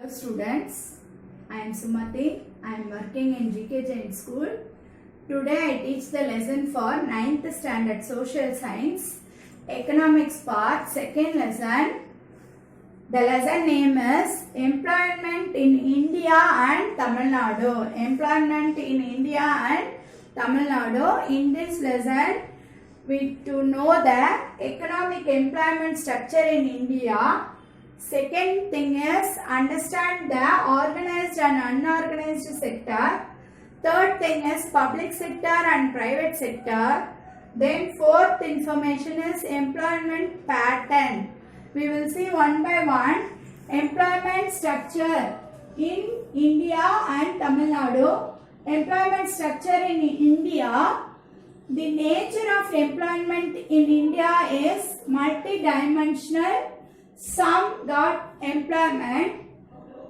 Students, I am Sumathi. I am working in G.K.Jain school. Today I teach the lesson for 9th standard social science, economics part, second lesson. The lesson name is Employment in India and Tamilnadu. Employment in India and Tamilnadu. In this lesson, we to know the economic employment structure in India. Second thing is understand the organized and unorganized sector. Third thing is public sector and private sector. Then fourth information is employment pattern. We will see one by one. Employment structure in India and Tamil Nadu. Employment structure in India. The nature of employment in India is multidimensional. Some got employment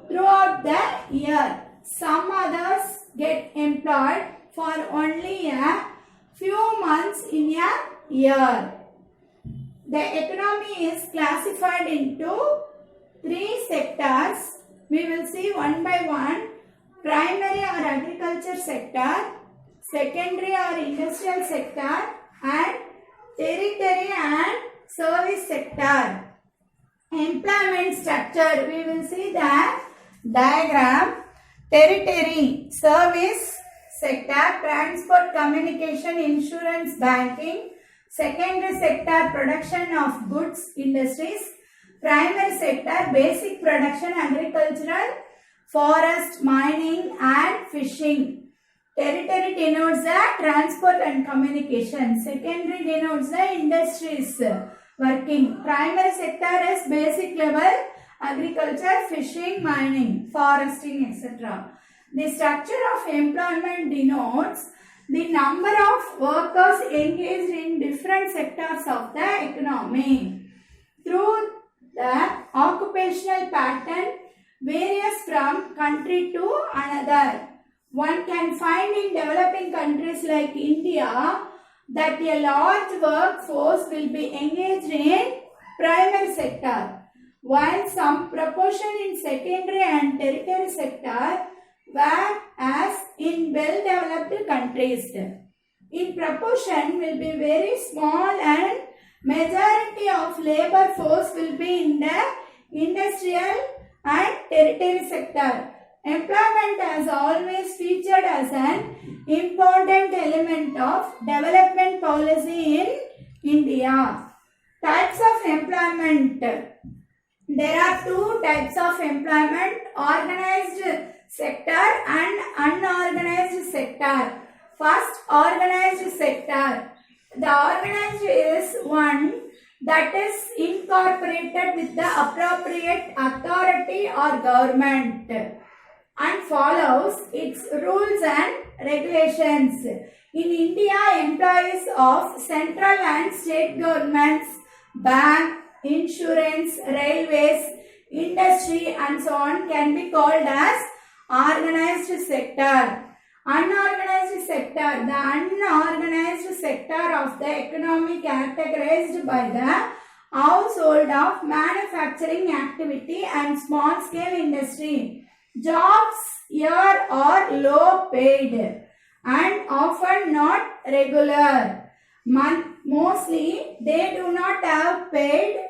throughout the year. Some others get employed for only a few months in a year. The economy is classified into three sectors. We will see one by one. Primary or agriculture sector, secondary or industrial sector, and tertiary and service sector. Employment structure, we will see the diagram. Tertiary, service sector, transport, communication, insurance, banking. Secondary sector, production of goods, industries. Primary sector, basic production, agricultural, forest, mining and fishing. Tertiary denotes the transport and communication. Secondary denotes the industries working. Primary sector is basic level, agriculture, fishing, mining, foresting, etc. The structure of employment denotes the number of workers engaged in different sectors of the economy. Through the occupational pattern varies from country to another. One can find in developing countries like India that a large workforce will be engaged in primary sector, while some proportion in secondary and tertiary sector, whereas in well-developed countries, in proportion will be very small and majority of labor force will be in the industrial and tertiary sector. Employment has always featured as an important element of development policy in India. Types of employment. There are two types of employment, organized sector and unorganized sector. First, organized sector. The organized is one that is incorporated with the appropriate authority or government and follows its rules and regulations. In India, employees of central and state governments, bank, insurance, railways, industry and so on can be called as organized sector. Unorganized sector. The unorganized sector of the economy categorized by the household of manufacturing activity and small scale industry. Jobs here are low paid and often not regular. Mostly they do not have paid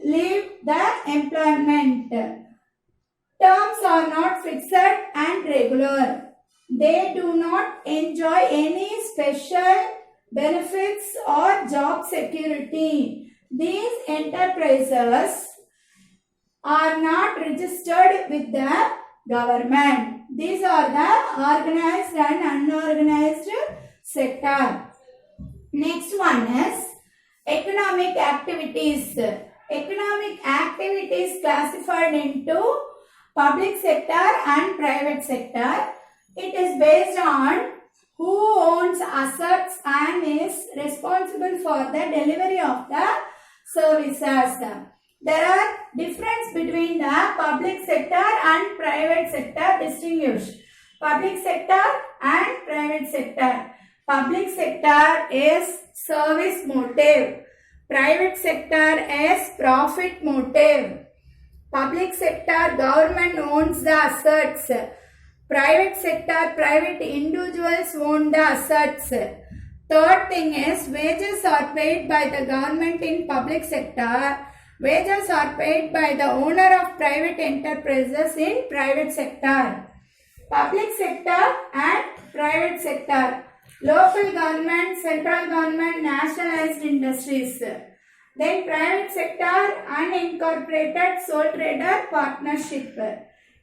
leave the employment. Terms are not fixed and regular. They do not enjoy any special benefits or job security. These enterprises are not registered with the government. These are the organized and unorganized sector. Next one is economic activities. Economic activities classified into public sector and private sector. It is based on who owns assets and is responsible for the delivery of the services. There are difference between the public sector and private sector distinguished. Public sector and private sector. Public sector is service motive. Private sector is profit motive. Public sector, government owns the assets. Private sector, private individuals own the assets. Third thing is wages are paid by the government in public sector. Wages are paid by the owner of private enterprises in private sector. Public sector and private sector. Local government, central government, nationalized industries. Then private sector, unincorporated, sole trader, partnership.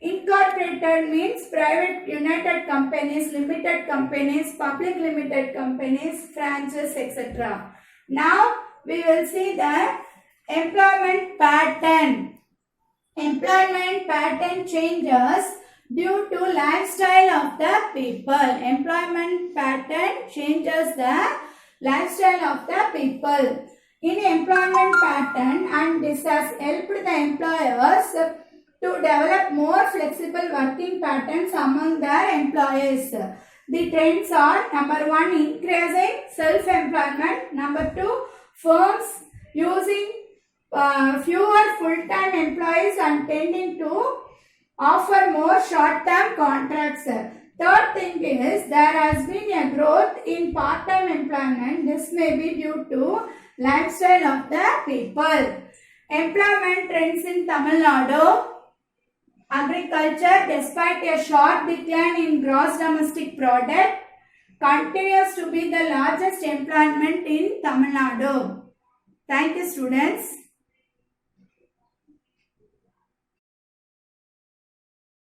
Incorporated means private united companies, limited companies, public limited companies, franchise, etc. Now we will see the employment pattern. Employment pattern changes due to lifestyle of the people. Employment pattern changes the lifestyle of the people. In employment pattern, and this has helped the employers to develop more flexible working patterns among their employees. The trends are: number 1, increasing self-employment. Number 2, firms using fewer full-time employees and tending to offer more short-term contracts. Third thing is there has been a growth in part-time employment. This may be due to lifestyle of the people. Employment trends in Tamil Nadu. Agriculture, despite a short decline in gross domestic product, continues to be the largest employment in Tamil Nadu. Thank you, students.